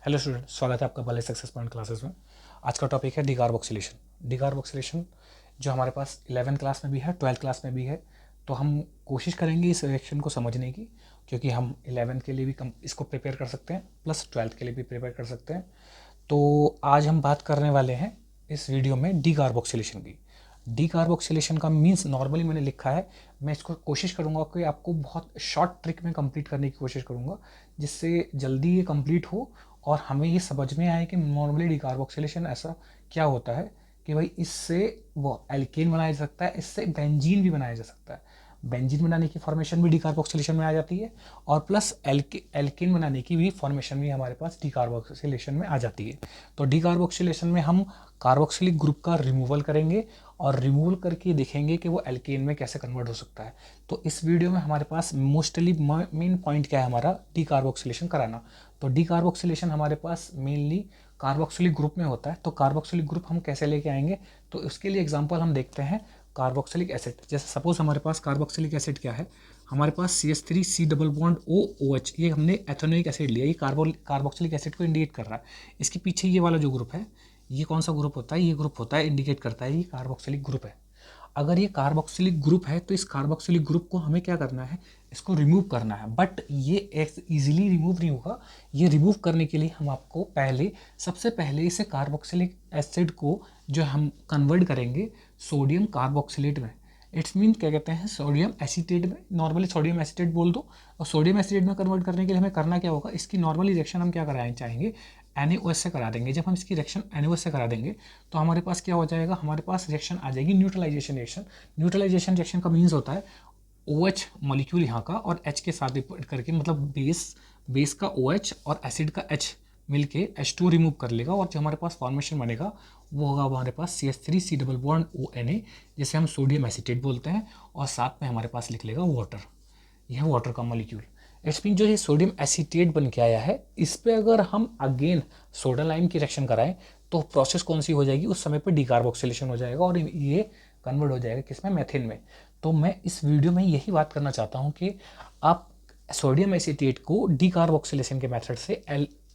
Hello student, स्वागत है आपका भले सक्सेस पॉइंट क्लासेस में। आज का टॉपिक है डिकार्बोक्सिलेशन। डिकार्बोक्सिलेशन जो हमारे पास 11th क्लास में भी है, 12th क्लास में भी है। तो हम कोशिश करेंगे इस रिएक्शन को समझने की, क्योंकि हम 11th के लिए भी इसको प्रिपेयर कर सकते हैं, प्लस 12th के लिए भी प्रिपेयर कर सकते हैं। तो आज हम बात करने वाले हैं इस वीडियो में डिकार्बोक्सिलेशन की। डिकार्बोक्सिलेशन का मीन्स नॉर्मली मैंने लिखा है, मैं इसको कोशिश करूँगा कि आपको बहुत शॉर्ट ट्रिक में कंप्लीट करने की कोशिश करूँगा, जिससे जल्दी ये कंप्लीट हो और हमें ये समझ में आए कि नॉर्मली डिकार्बोक्सिलेशन ऐसा क्या होता है कि भाई इससे वो एल्केन बनाया जा सकता है, इससे बेंजीन भी बनाया जा सकता है। बेंजीन बनाने की फॉर्मेशन भी डिकार्बोक्सिलेशन में आ जाती है, और प्लस एल्केन बनाने की भी फॉर्मेशन भी हमारे पास डिकार्बोक्सिलेशन में आ जाती है। तो डिकार्बोक्सिलेशन में हम कार्बोक्सिलिक ग्रुप का रिमूवल करेंगे और रिमूवल करके देखेंगे कि वो एल्केन में कैसे कन्वर्ट हो सकता है। तो इस वीडियो में हमारे पास मोस्टली मेन पॉइंट क्या है हमारा, डिकार्बोक्सिलेशन कराना। तो डिकार्बोक्सिलेशन हमारे पास मेनली कार्बोक्सिलिक ग्रुप में होता है। तो कार्बोक्सिलिक ग्रुप हम कैसे लेके आएंगे, तो उसके लिए एग्जांपल हम देखते हैं कार्बोक्सिलिक एसिड। जैसे सपोज हमारे पास कार्बोक्सिलिक एसिड क्या है, हमारे पास CH3C डबल बॉन्ड OOH, ये हमने एथेनोइक एसिड लिया, ये कार्बोक्सिलिक एसिड को इंडिकेट कर रहा है। इसके पीछे ये वाला जो ग्रुप है, ये कौन सा ग्रुप होता है, ये ग्रुप होता है, इंडिकेट करता है ये कार्बोक्सिलिक ग्रुप है। अगर ये कार्बोक्सिलिक ग्रुप है तो इस कार्बोक्सिलिक ग्रुप को हमें क्या करना है, इसको रिमूव करना है। बट ये इजीली रिमूव नहीं होगा। ये रिमूव करने के लिए हम आपको सबसे पहले इसे कार्बोक्सिलिक एसिड को जो हम कन्वर्ट करेंगे सोडियम कार्बोक्सिलेट में। इट्स मीन क्या कहते हैं, सोडियम एसीटेट में। नॉर्मली सोडियम एसीटेट बोल दो। और सोडियम एसीटेट में कन्वर्ट करने के लिए हमें करना क्या होगा, इसकी नॉर्मली रिएक्शन हम क्या कराना चाहेंगे, NaOH से करा देंगे। जब हम इसकी रिएक्शन NaOH से करा देंगे तो हमारे पास क्या हो जाएगा, हमारे पास रिएक्शन आ जाएगी न्यूट्रलाइजेशन रिएक्शन। न्यूट्रलाइजेशन रिएक्शन का मीन्स होता है OH मॉलिक्यूल यहाँ का और H के साथ डिवाइड करके, मतलब बेस का OH और एसिड का H मिलके H2 रिमूव कर लेगा, और जो हमारे पास फॉर्मेशन बनेगा वो होगा हमारे पास CH3C डबल बॉन्ड ONA, जिसे हम सोडियम एसीटेट बोलते हैं, और साथ में हमारे पास लिख लेगा वाटर। यह वाटर का मॉलिक्यूल। इट्स मीन जो ये सोडियम एसीटेट बन के आया है, इस पे अगर हम अगेन सोडा लाइम की रिएक्शन कराएं तो प्रोसेस कौन सी हो जाएगी, उस समय पे डिकार्बोक्सिलेशन हो जाएगा और ये कन्वर्ट हो जाएगा किसमें, मेथेन में। तो मैं इस वीडियो में यही बात करना चाहता हूँ कि आप सोडियम एसीटेट को डिकार्बोक्सिलेशन के मेथड से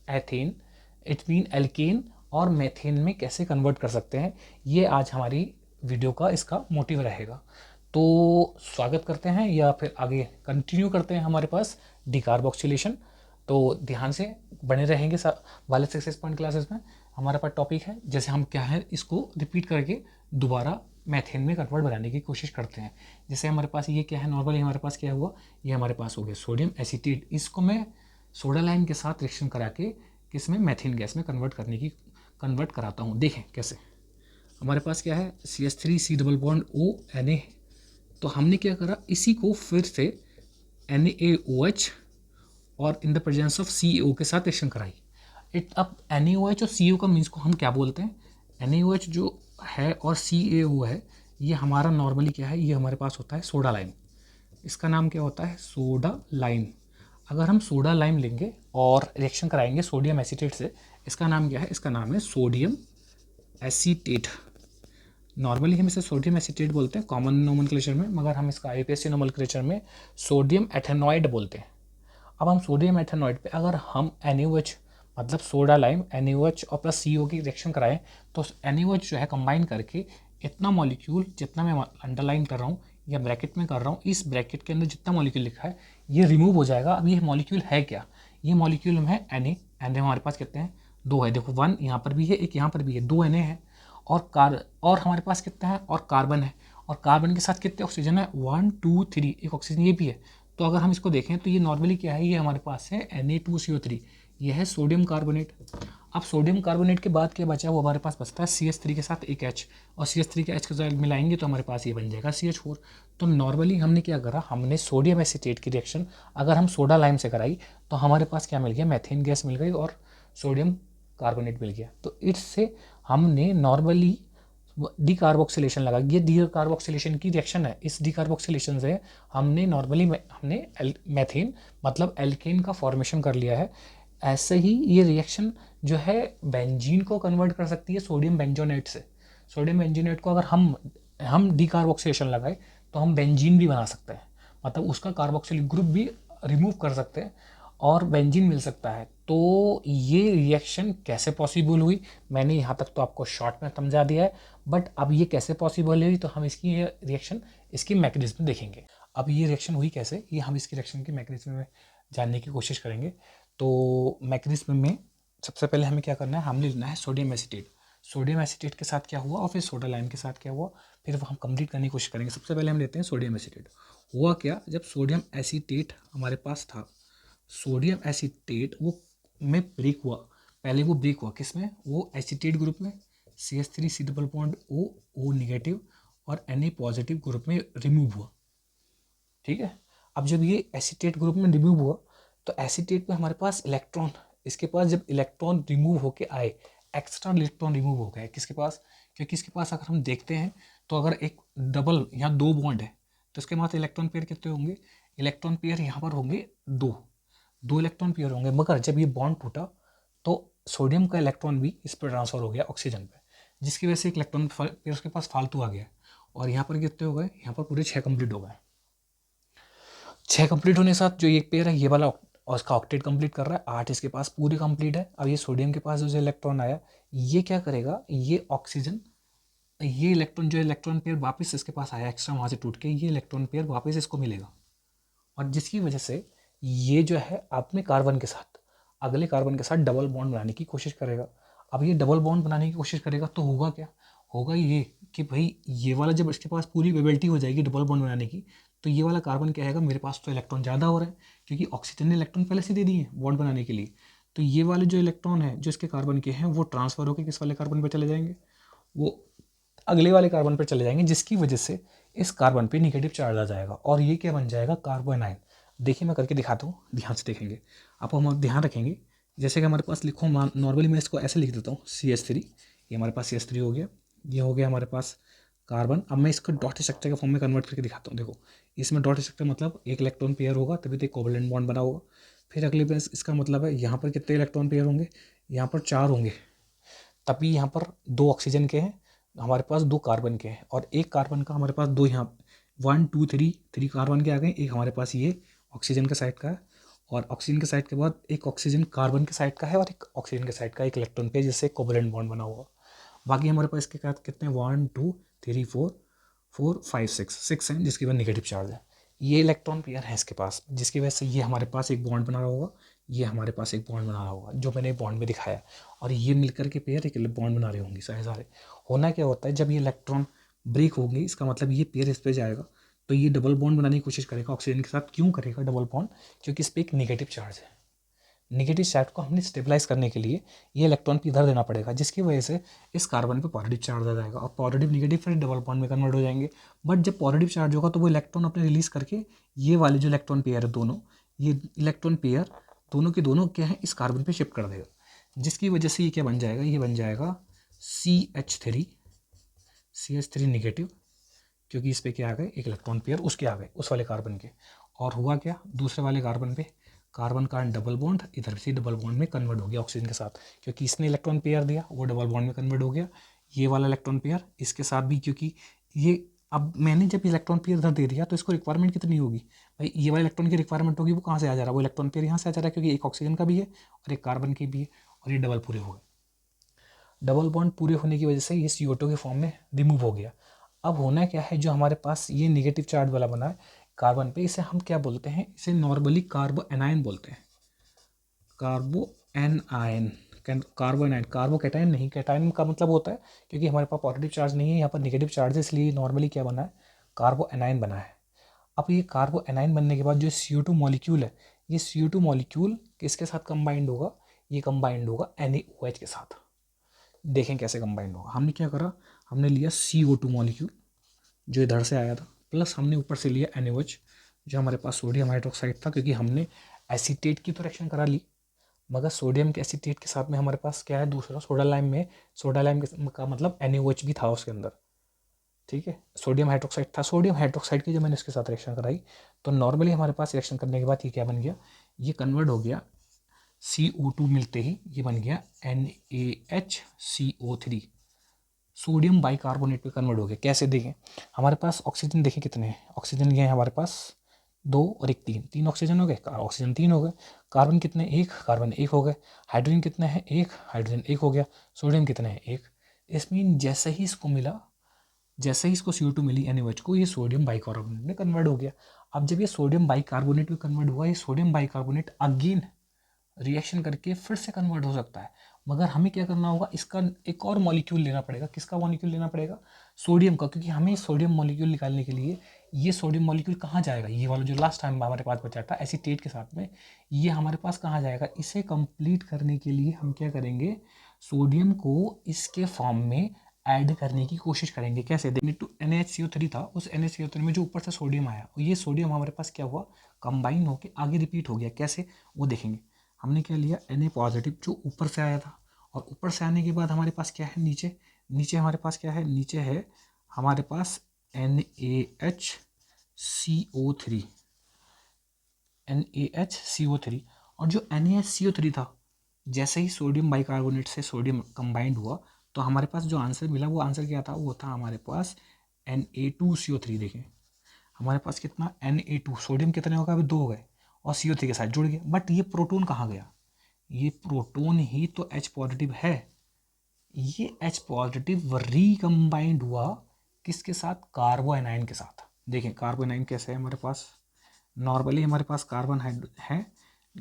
एथेन, इट मीन एल्केन और मेथेन में कैसे कन्वर्ट कर सकते हैं, ये आज हमारी वीडियो का इसका मोटिव रहेगा। तो स्वागत करते हैं, या फिर आगे कंटिन्यू करते हैं हमारे पास डिकार्बोक्सिलेशन। तो ध्यान से बने रहेंगे वाले सक्सेस पॉइंट क्लासेस में। हमारे पास टॉपिक है, जैसे हम क्या है इसको रिपीट करके दोबारा मैथेन में कन्वर्ट बनाने की कोशिश करते हैं। जैसे हमारे पास ये क्या है, नॉर्मली हमारे पास क्या हुआ, ये हमारे पास हो गया सोडियम एसीटेट। इसको मैं सोडा लाइम के साथ रिएक्शन करा के किस में, मैथेन गैस में कन्वर्ट कराता हूँ। देखें कैसे। हमारे पास क्या है, CH3C डबल बॉन्ड ONA। तो हमने क्या करा, इसी को फिर से NaOH और in the presence of CO के साथ रिएक्शन कराई। अब NaOH और CO का मीन्स को हम क्या बोलते हैं, NaOH जो है और CaO है, ये हमारा नॉर्मली क्या है, ये हमारे पास होता है सोडा लाइम। इसका नाम क्या होता है, सोडा लाइम। अगर हम सोडा लाइम लेंगे और रिएक्शन कराएंगे सोडियम एसीटेट से, इसका नाम क्या है, इसका नाम है सोडियम एसीटेट। नॉर्मली हम इसे सोडियम एसीटेट बोलते हैं कॉमन नोमेनक्लेचर में, मगर हम इसका IUPAC नोमेनक्लेचर में सोडियम एथेनॉइड बोलते हैं। अब हम सोडियम एथेनॉइड पे अगर हम NaOH मतलब सोडा लाइम NaOH और प्लस CO की रिएक्शन कराएं, तो NaOH जो है कंबाइन करके इतना मॉलिक्यूल, जितना मैं अंडरलाइन कर रहा हूँ या ब्रैकेट में कर रहा हूँ, इस ब्रैकेट के अंदर जितना मॉलिक्यूल लिखा है ये रिमूव हो जाएगा। अब ये मॉलिक्यूल है क्या, ये मॉलिक्यूल है Na हमारे पास कितने हैं, 2 है। देखो 1 यहाँ पर भी है, एक यहाँ पर भी है, 2 Na है। और हमारे पास कितना है, और कार्बन है, और कार्बन के साथ कितने ऑक्सीजन है, 1 2 3, एक ऑक्सीजन ये भी है। तो अगर हम इसको देखें तो ये नॉर्मली क्या है, ये हमारे पास है Na2CO3, ये है सोडियम कार्बोनेट। अब सोडियम कार्बोनेट के बाद क्या बचा, वो हमारे पास बचता है CH3 के साथ एक H, और CH3 के H के साथ मिलाएंगे तो हमारे पास ये बन जाएगा CH4। तो नॉर्मली हमने क्या करा, हमने सोडियम एसीटेट की रिएक्शन अगर हम सोडा लाइम से कराई तो हमारे पास क्या मिल गया, मैथेन गैस मिल गई और सोडियम कार्बोनेट मिल गया। तो इससे हमने नॉर्मली डिकार्बोक्सिलेशन लगा। ये डिकार्बोक्सिलेशन की रिएक्शन है। इस डिकार्बोक्सिलेशन से हमने मैथेन मतलब एल्केन का फॉर्मेशन कर लिया है। ऐसे ही ये रिएक्शन जो है बेंजीन को कन्वर्ट कर सकती है सोडियम बेंजोनेट से। सोडियम बेंजोनेट को अगर हम डिकार्बोक्सिलेशन लगाए तो हम बेंजीन भी बना सकते हैं, मतलब उसका कार्बोक्सिलिक ग्रुप भी रिमूव कर सकते हैं। और बेंजीन मिल सकता है। तो ये रिएक्शन कैसे पॉसिबल हुई, मैंने यहाँ तक तो आपको शॉर्ट में समझा दिया है, बट अब ये कैसे पॉसिबल हुई तो हम इसकी रिएक्शन, इसकी मैकेनिज्म देखेंगे। अब ये रिएक्शन हुई कैसे, ये हम इसकी रिएक्शन की मैकेनिज्म में जानने की कोशिश करेंगे। तो मैकेनिज्म में सबसे पहले हमें क्या करना है, हमने लेना है सोडियम एसीटेट। सोडियम एसीटेट के साथ क्या हुआ और फिर सोडा लाइम के साथ क्या हुआ, फिर वो हम कंप्लीट करने की कोशिश करेंगे। सबसे पहले हम लेते हैं सोडियम एसीटेट। हुआ क्या, जब सोडियम एसीटेट हमारे पास था, सोडियम एसीटेट वो में ब्रेक हुआ, पहले वो ब्रेक हुआ किस में, वो एसीटेट ग्रुप में, CH3 C double bond O negative और Na पॉजिटिव ग्रुप में रिमूव हुआ। ठीक है, अब जब ये एसीटेट ग्रुप में रिमूव हुआ तो एसीटेट में हमारे पास इलेक्ट्रॉन, इसके पास जब इलेक्ट्रॉन रिमूव होके आए, एक्स्ट्रा इलेक्ट्रॉन रिमूव हो गए किसके पास, क्योंकि इसके पास अगर हम देखते हैं तो अगर एक डबल यहाँ दो बॉन्ड है तो इसके पास इलेक्ट्रॉन पेयर कितने होंगे, इलेक्ट्रॉन पेयर यहाँ पर होंगे दो इलेक्ट्रॉन पेयर होंगे। मगर जब ये बॉन्ड टूटा तो सोडियम का इलेक्ट्रॉन भी इस पर ट्रांसफर हो गया ऑक्सीजन पे, जिसकी वजह से एक इलेक्ट्रॉन पेयर उसके पास फालतू आ गया और यहाँ पर कितने हो गए, यहाँ पर पूरे 6 कंप्लीट हो गए। 6 कंप्लीट होने के साथ जो एक पेयर है ये वाला और उसका ऑक्टेट कंप्लीट कर रहा है, 8 इसके पास पूरे कंप्लीट है। अब ये सोडियम के पास जो इलेक्ट्रॉन आया ये क्या करेगा, ये ऑक्सीजन, ये इलेक्ट्रॉन जो इलेक्ट्रॉन पेयर वापस इसके पास आया एक्स्ट्रा वहाँ से टूट के, ये इलेक्ट्रॉन पेयर वापस इसको मिलेगा और जिसकी वजह से ये जो है अपने कार्बन के साथ, अगले कार्बन के साथ डबल बॉन्ड बनाने की कोशिश करेगा। अब ये डबल बॉन्ड बनाने की कोशिश करेगा तो होगा क्या, होगा ये कि भाई ये वाला जब इसके पास पूरी एबिलिटी हो जाएगी डबल बॉन्ड बनाने की, तो ये वाला कार्बन क्या है, मेरे पास तो इलेक्ट्रॉन ज़्यादा हो रहा है क्योंकि ऑक्सीजन ने इलेक्ट्रॉन पहले से दे दिए हैं बॉन्ड बनाने के लिए। तो ये वाले जो इलेक्ट्रॉन है जो इसके कार्बन के हैं वो ट्रांसफर होकर किस वाले कार्बन पर चले जाएंगे, वो अगले वाले कार्बन पर चले जाएंगे, जिसकी वजह से इस कार्बन पे निगेटिव चार्ज आ जाएगा और ये क्या बन जाएगा, कार्बोनाइन। देखिए मैं करके दिखाता हूँ, ध्यान से देखेंगे आप, हम ध्यान रखेंगे। जैसे कि हमारे पास लिखो, नॉर्मली मैं इसको ऐसे लिख देता हूँ CH3, ये हमारे पास CH3 हो गया, ये हो गया हमारे पास कार्बन। अब मैं इसको डॉट स्ट्रक्चर के फॉर्म में कन्वर्ट करके दिखाता हूँ। देखो इसमें डॉट स्ट्रक्चर मतलब एक इलेक्ट्रॉन पेयर होगा तभी तो एक कोवलेंट बॉन्ड बना होगा। फिर अगले पे इसका मतलब है यहाँ पर कितने इलेक्ट्रॉन पेयर होंगे, यहाँ पर 4 होंगे, तभी यहाँ पर 2 ऑक्सीजन के हैं, हमारे पास 2 कार्बन के हैं और एक कार्बन का हमारे पास 2 यहाँ 1 2 3 कार्बन के आ गए, एक हमारे पास ये ऑक्सीजन के साइड का है और ऑक्सीजन के साइड के बाद एक ऑक्सीजन कार्बन के साइड का है और एक ऑक्सीजन के साइड का एक इलेक्ट्रॉन पे जिससे कोवलेंट बॉन्ड बना हुआ। बाकी हमारे पास इसके साथ कितने 1 2 3 4 5 6 हैं जिसके बाद नेगेटिव चार्ज है। ये इलेक्ट्रॉन पेयर है इसके पास, जिसकी वजह से ये हमारे पास एक बॉन्ड बना रहा होगा, ये हमारे पास एक बॉन्ड बना रहा होगा जो मैंने बॉन्ड में दिखाया, और ये मिलकर के पेयर एक बॉन्ड बना रहे होंगे सारे सारे। होना क्या होता है, जब ये इलेक्ट्रॉन ब्रेक होंगे इसका मतलब ये पेयर इस पर जाएगा तो ये डबल बॉन्ड बनाने की कोशिश करेगा ऑक्सीजन के साथ। क्यों करेगा डबल बॉन्ड, क्योंकि इस पर एक नेगेटिव चार्ज है। नेगेटिव चार्ज को हमने स्टेबलाइज करने के लिए ये इलेक्ट्रॉन पे इधर देना पड़ेगा, जिसकी वजह से इस कार्बन पे पॉजिटिव चार्ज आ जाएगा और पॉजिटिव नेगेटिव फिर डबल बॉन्ड में कन्वर्ट हो जाएंगे। बट जब पॉजिटिव चार्ज होगा तो वो इलेक्ट्रॉन अपने रिलीज करके ये वाले जो इलेक्ट्रॉन पेयर है दोनों, ये इलेक्ट्रॉन पेयर दोनों के दोनों क्या है इस कार्बन पे शिफ्ट कर देगा, जिसकी वजह से ये क्या बन जाएगा, ये बन जाएगा CH3 नेगेटिव, क्योंकि इस पर क्या आ गए एक इलेक्ट्रॉन पेयर उसके आ गए उस वाले कार्बन के। और हुआ क्या, दूसरे वाले कार्बन पे कार्बन का डबल बॉन्ड इधर से डबल बॉन्ड में कन्वर्ट हो गया ऑक्सीजन के साथ, क्योंकि इसने इलेक्ट्रॉन पेयर दिया वो डबल बॉन्ड में कन्वर्ट हो गया। ये वाला इलेक्ट्रॉन पेयर इसके साथ भी, क्योंकि ये अब मैंने जब इलेक्ट्रॉन पेयर इधर दे दिया तो इसको रिक्वायरमेंट कितनी होगी भाई, ये वाला इलेक्ट्रॉन की रिक्वायरमेंट होगी, वो कहाँ से आ जा रहा है, वो इलेक्ट्रॉन पेयर यहाँ से आ जा रहा है क्योंकि एक ऑक्सीजन का भी है और एक कार्बन की भी है और ये डबल पूरे हो गए। डबल बॉन्ड पूरे होने की वजह से ये CO2 के फॉर्म में रिमूव हो गया। अब होना क्या है, जो हमारे पास ये नेगेटिव चार्ज वाला बना है कार्बन पे, इसे हम क्या बोलते हैं, इसे नॉर्मली कार्बो एनायन बोलते हैं, कार्बो एनायन, कार्बो एनायन, कार्बो कैटायन नहीं, कैटायन का मतलब होता है क्योंकि हमारे पास पॉजिटिव चार्ज नहीं है, यहाँ पर नेगेटिव चार्ज है, इसलिए नॉर्मली क्या बना है, कार्बो एनायन बना है। अब ये कार्बो एनायन बनने के बाद जो CO2 मॉलिक्यूल है, ये CO2 मॉलिक्यूल किसके साथ कंबाइंड होगा, ये कंबाइंड होगा NaOH के साथ। देखें कैसे कंबाइंड होगा, हमने क्या करा, हमने लिया CO2 मॉलिक्यूल जो इधर से आया था, प्लस हमने ऊपर से लिया NaOH जो हमारे पास सोडियम हाइड्रोक्साइड था, क्योंकि हमने एसीटेट की तो रिएक्शन करा ली मगर सोडियम के एसीटेट के साथ में हमारे पास क्या है दूसरा सोडा लाइम में, सोडा लाइम का मतलब NaOH भी था उसके अंदर। ठीक है, सोडियम हाइड्रोक्साइड था, सोडियम हाइड्रोक्साइड की जब मैंने इसके साथ रिएक्शन कराई तो नॉर्मली हमारे पास रिएक्शन करने के बाद ये क्या बन गया, ये कन्वर्ट हो गया CO2 मिलते ही ये बन गया NaHCO3, सोडियम बाइकार्बोनेट पे कन्वर्ट हो गया। कैसे देखें, हमारे पास ऑक्सीजन देखें कितने हैं, ऑक्सीजन ये है हमारे पास 2 और एक 3, 3 ऑक्सीजन हो गए, ऑक्सीजन 3 हो गए। कार्बन कितने, 1, कार्बन 1 हो गए। हाइड्रोजन कितने हैं, 1, हाइड्रोजन 1 हो गया। सोडियम कितने हैं, 1। इस मीन जैसे ही इसको मिला, जैसे ही इसको CO2 मिली NaOH को, ये सोडियम बाइकार्बोनेट में कन्वर्ट हो गया। अब जब ये सोडियम बाइकार्बोनेट में कन्वर्ट हुआ, ये सोडियम बाइकार्बोनेट अगेन रिएक्शन करके फिर से कन्वर्ट हो सकता है, मगर हमें क्या करना होगा, इसका एक और मॉलिक्यूल लेना पड़ेगा। किसका मॉलिक्यूल लेना पड़ेगा, सोडियम का, क्योंकि हमें सोडियम मॉलिक्यूल निकालने के लिए ये सोडियम मॉलिक्यूल कहाँ जाएगा, ये वाला जो लास्ट टाइम हमारे पास बचा था एसीटेट के साथ में, ये हमारे पास कहाँ जाएगा। इसे कंप्लीट करने के लिए हम क्या करेंगे, सोडियम को इसके फॉर्म में ऐड करने की कोशिश करेंगे। कैसे, देखने टू NaHCO3 था, उस NaHCO3 में जो ऊपर से सोडियम आया, ये सोडियम हमारे पास क्या हुआ, कंबाइन होकर आगे रिपीट हो गया। कैसे, वो देखेंगे। हमने क्या लिया, Na पॉजिटिव जो ऊपर से आया था, और ऊपर से आने के बाद हमारे पास क्या है, नीचे, नीचे हमारे पास क्या है, नीचे है हमारे पास NaHCO3, NaHCO3। और जो NaHCO3 था, जैसे ही सोडियम बाइकार्बोनेट से सोडियम कंबाइंड हुआ, तो हमारे पास जो आंसर मिला, वो आंसर क्या था, वो था हमारे पास Na2CO3। देखें हमारे पास कितना, Na2, सोडियम कितने हो गए, अभी 2 हो गए, और CO3 के साथ जुड़ गए। बट ये प्रोटोन कहाँ गया, ये प्रोटोन ही तो H पॉजिटिव है। ये H पॉजिटिव रिकम्बाइंड हुआ किसके साथ, कार्बो एनाइन के साथ। देखें कार्बो एनाइन कैसे है हमारे पास, नॉर्मली हमारे पास कार्बन है,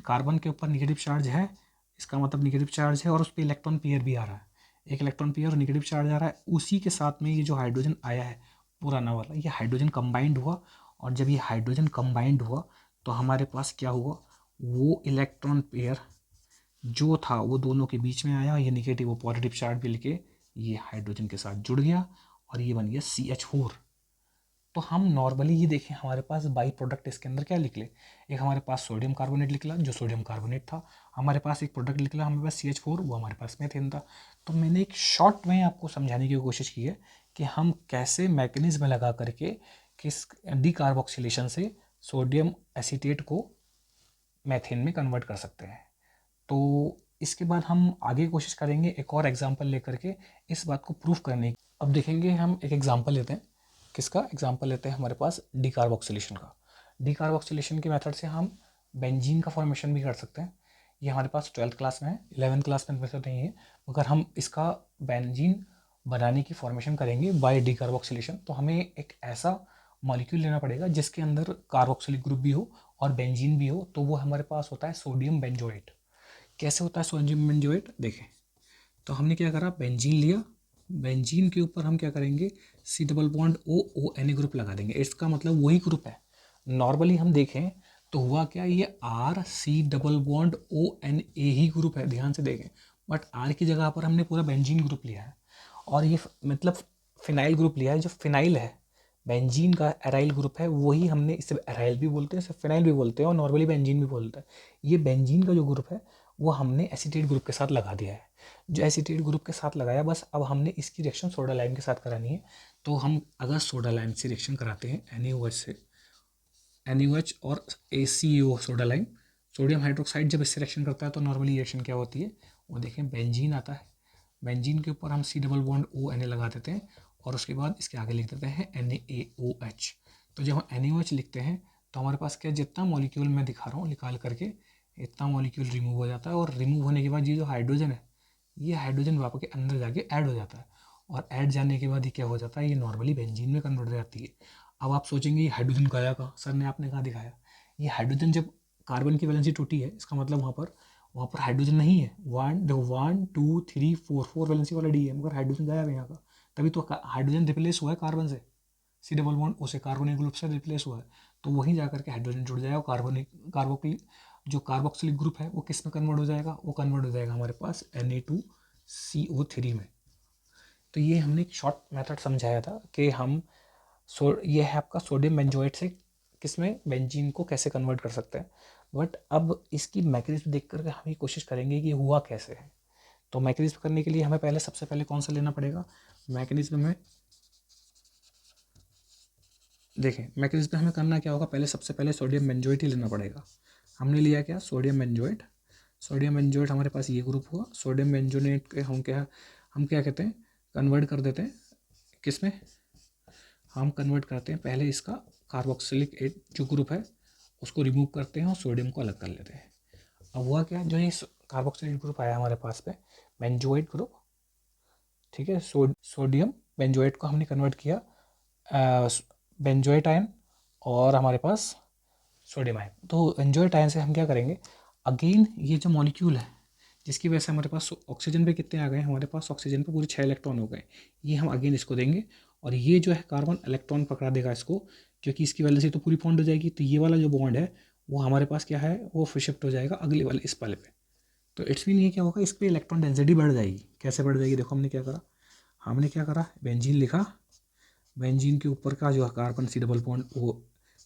कार्बन के ऊपर निगेटिव चार्ज है, इसका मतलब निगेटिव चार्ज है, और उस पर इलेक्ट्रॉन पेयर भी आ रहा है, एक इलेक्ट्रॉन पेयर और निगेटिव चार्ज आ रहा है। उसी के साथ में ये जो हाइड्रोजन आया है पुराना वाला, ये हाइड्रोजन कंबाइंड हुआ, और जब ये हाइड्रोजन कंबाइंड हुआ तो हमारे पास क्या हुआ, वो इलेक्ट्रॉन पेयर जो था वो दोनों के बीच में आया, ये निगेटिव वो पॉजिटिव चार्ज मिल के ये हाइड्रोजन के साथ जुड़ गया, और ये बन गया CH4। तो हम नॉर्मली ये देखें, हमारे पास बाई प्रोडक्ट इसके अंदर क्या निकले, एक हमारे पास सोडियम कार्बोनेट निकला जो सोडियम कार्बोनेट था, हमारे पास एक प्रोडक्ट निकला हमारे पास CH4, वो हमारे पास मीथेन था। तो मैंने एक शॉर्ट में आपको समझाने की कोशिश की है कि हम कैसे मैकेनिज्म लगा करके किस डीकार्बोक्सिलेशन से सोडियम एसीटेट को मैथेन में कन्वर्ट कर सकते हैं। तो इसके बाद हम आगे कोशिश करेंगे एक और एग्जाम्पल लेकर के इस बात को प्रूफ करने की। अब देखेंगे हम एक एग्जाम्पल लेते हैं, किसका एग्जाम्पल लेते हैं, हमारे पास डीकार्बोक्सिलेशन का। डीकार्बोक्सिलेशन के मेथड से हम बेंजीन का फॉर्मेशन भी कर सकते हैं। ये हमारे पास 12th क्लास में है, 11th क्लास में वैसे नहीं है, मगर हम इसका बेंजीन बनाने की फॉर्मेशन करेंगे बाय डीकार्बोक्सिलेशन। तो हमें एक ऐसा मॉलिक्यूल लेना पड़ेगा जिसके अंदर कार्बोक्सिलिक ग्रुप भी हो और बेंजीन भी हो, तो वो हमारे पास होता है सोडियम बेंजोएट। कैसे होता है सोडियम बेंजोएट, देखें तो हमने क्या करा, बेंजीन लिया, बेंजीन के ऊपर हम क्या करेंगे, C double bond OONA group लगा देंगे। इसका मतलब वही ग्रुप है। नॉर्मली हम देखें तो हुआ क्या, ये RC डबल बॉन्ड ONA ही ग्रुप है, ध्यान से देखें, बट R की जगह पर हमने पूरा बेंजीन ग्रुप लिया है, और ये मतलब फिनाइल ग्रुप लिया है। जो फिनाइल है बेंजीन का एराइल ग्रुप है, वही हमने, इसे एराइल भी बोलते हैं, इसे फिनाइल भी बोलते हैं, और नॉर्मली बेंजीन भी बोलते हैं। ये बेंजीन का जो ग्रुप है वो हमने एसीटेट ग्रुप के साथ लगा दिया है। जो एसीटेट ग्रुप के साथ लगाया, बस अब हमने इसकी रिएक्शन सोडा लाइम के साथ करानी है। तो हम अगर सोडा लाइम से रिएक्शन कराते हैं NaOH से, NaOH और ACO soda lime, sodium hydroxide जब इससे रिएक्शन करता है तो नॉर्मली रिएक्शन क्या होती है, वो देखें बेंजीन आता है, बेंजीन के ऊपर हम C डबल बॉन्ड ONA लगा देते हैं, और उसके बाद इसके आगे लिख देते हैं NaOH। तो जब हम NaOH लिखते हैं तो हमारे पास क्या, जितना मॉलिक्यूल मैं दिखा रहा हूँ निकाल करके, इतना मॉलिक्यूल रिमूव हो जाता है, और रिमूव होने के बाद ये जो हाइड्रोजन है, ये हाइड्रोजन वापस के अंदर जाके ऐड हो जाता है, और ऐड जाने के बाद ये क्या हो जाता है, ये नॉर्मली बेंजीन में कन्वर्ट हो जाती है। अब आप सोचेंगे ये हाइड्रोजन गया कहाँ, सर ने आपने कहाँ दिखाया, ये हाइड्रोजन जब कार्बन की वैलेंसी टूटी है, इसका मतलब वहाँ पर हाइड्रोजन नहीं है। 1 2 3 4 वैलेंसी वाला डी है, मगर हाइड्रोजन गायब है यहाँ का, तभी तो हाइड्रोजन रिप्लेस हुआ है कार्बन से, C डबल बॉन्ड O से कार्बोनिक ग्रुप से रिप्लेस हुआ है, तो वहीं जा करके हाइड्रोजन जुड़ जाएगा, और कार्बोक्सिल जो कार्बोक्सिलिक ग्रुप है वो किस में कन्वर्ट हो जाएगा, वो कन्वर्ट हो जाएगा हमारे पास Na2CO3 में। तो ये हमने एक शॉर्ट मेथड समझाया था कि हम ये है आपका सोडियम बेंजोएट से किस में, बेंजीन को कैसे कन्वर्ट कर सकते हैं। बट अब इसकी मैकेनिज्म देख करके हम ये कोशिश करेंगे कि हुआ कैसे है। तो मैकेनिज्म करने के लिए हमें पहले सबसे पहले कौन सा लेना पड़ेगा, मैकेनिज्म में देखें, मैकेनिज्म में हमें करना क्या होगा, पहले सबसे पहले सोडियम बेंजोएट ही लेना पड़ेगा। हमने लिया क्या, सोडियम बेंजोएट। सोडियम बेंजोएट हमारे पास ये ग्रुप हुआ, सोडियम बेंजोनेट के हम क्या कहते हैं, कन्वर्ट कर देते हैं किस में, हम कन्वर्ट करते हैं पहले इसका कार्बोक्सिलिक जो ग्रुप है उसको रिमूव करते हैं और सोडियम को अलग कर लेते हैं। अब हुआ क्या, जो ये कार्बोक्सिलिक ग्रुप आया हमारे पास पे, बेंजोएट ग्रुप, ठीक है, सोडियम बेंजोएट को हमने कन्वर्ट किया बेंजोएट आयन, और हमारे पास सोडियम आयन। तो बेंजोएट आयन से हम क्या करेंगे, अगेन ये जो मॉलिक्यूल है जिसकी वजह से हमारे पास ऑक्सीजन पे कितने आ गए, हमारे पास ऑक्सीजन पे पूरे 6 इलेक्ट्रॉन हो गए, ये हम अगेन इसको देंगे, और ये जो है कार्बन इलेक्ट्रॉन पकड़ा देगा इसको, क्योंकि इसकी वजह से तो पूरी बॉन्ड हो जाएगी। तो ये वाला जो बॉन्ड है वो हमारे पास क्या है, वो फिर शिफ्ट हो जाएगा अगले वाले इस वाले पे। तो इट्स मीन ये क्या होगा, इस पर इलेक्ट्रॉन डेंसिटी बढ़ जाएगी। कैसे बढ़ जाएगी, देखो हमने क्या करा, बेंजीन लिखा, बेंजीन के ऊपर का जो कार्बन सी डबल बॉन्ड वो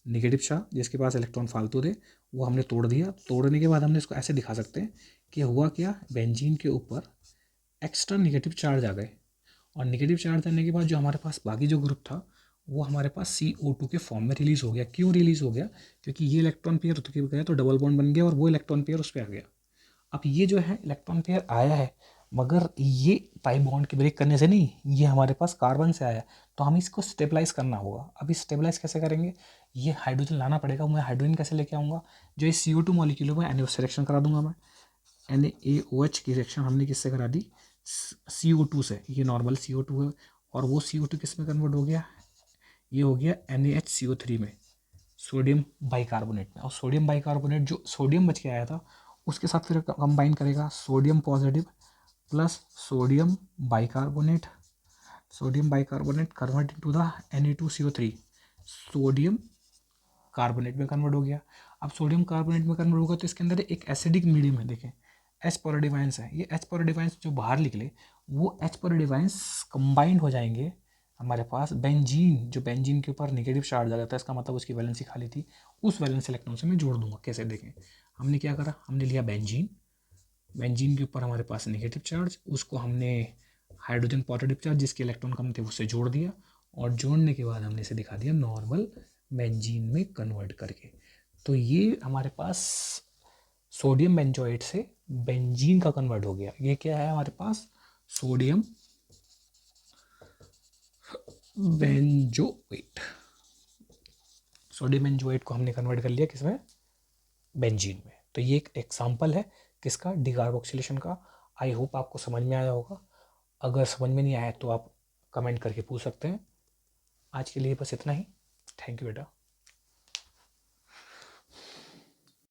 नेगेटिव चार्ज जिसके पास इलेक्ट्रॉन फालतू थे वो हमने तोड़ दिया। तोड़ने के बाद हमने इसको ऐसे दिखा सकते हैं कि हुआ क्या, बेंजीन के ऊपर एक्स्ट्रा नेगेटिव चार्ज आ गए, और नेगेटिव चार्ज आने के बाद जो हमारे पास बाकी जो ग्रुप था वो हमारे पास CO2 के फॉर्म में रिलीज़ हो गया। क्यों रिलीज़ हो गया, क्योंकि ये इलेक्ट्रॉन पेयर रुक गया तो डबल बॉन्ड बन गया, और वो इलेक्ट्रॉन पेयर उस पर आ गया। अब ये जो है इलेक्ट्रॉन पेयर आया है, मगर ये पाई बॉन्ड के ब्रेक करने से नहीं, ये हमारे पास कार्बन से आया, तो हमें इसको स्टेबलाइज करना होगा। अभी स्टेबलाइज कैसे करेंगे, ये हाइड्रोजन लाना पड़ेगा। मैं हाइड्रोजन कैसे लेके आऊँगा, जो ये CO2 मॉलिक्यूल है वो NaOH से रिएक्शन करा दूंगा मैं। NaOH की रिएक्शन हमने किससे करा दी, CO2 से। ये नॉर्मल CO2 है, और वो CO2 किस में कन्वर्ट हो गया, ये हो गया NaHCO3 में, सोडियम बाइकार्बोनेट में। और सोडियम बाइकार्बोनेट जो सोडियम बच के आया था उसके साथ फिर कंबाइन करेगा sodium positive plus sodium bicarbonate convert to the Na2CO3, sodium carbonate में कन्वर्ट हो गया। अब सोडियम कार्बोनेट में कन्वर्ट होगा तो इसके अंदर एक एसिडिक मीडियम है, देखें H पॉजिटिव आयंस है। ये H पॉजिटिव आयंस जो बाहर निकले वो H पॉजिटिव आयंस कंबाइंड हो जाएंगे हमारे पास बेंजीन, जो बेंजीन के ऊपर नेगेटिव चार्ज आ जाता है, इसका मतलब उसकी वैलेंसी खाली थी, उस वैलेंस इलेक्ट्रॉन से मैं जोड़ दूंगा। कैसे, देखें हमने क्या करा, हमने लिया बेंजीन के ऊपर हमारे पास नेगेटिव चार्ज, उसको हमने हाइड्रोजन पॉजिटिव चार्ज जिसके इलेक्ट्रॉन कम थे उससे जोड़ दिया, और जोड़ने के बाद हमने इसे दिखा दिया नॉर्मल बेंजीन में कन्वर्ट करके। तो ये हमारे पास सोडियम बेंजोएट से बेंजीन का कन्वर्ट हो गया। ये क्या है हमारे पास, सोडियम बेंजोएट। सोडियम बेंजोएट को हमने कन्वर्ट कर लिया किसमें, बेंजीन में। तो ये एक एग्जांपल है किसका, डिकार्बोक्सिलेशन का। आई होप आपको समझ में आया होगा। अगर समझ में नहीं आया तो आप कमेंट करके पूछ सकते हैं। आज के लिए बस इतना ही। थैंक यू बेटा।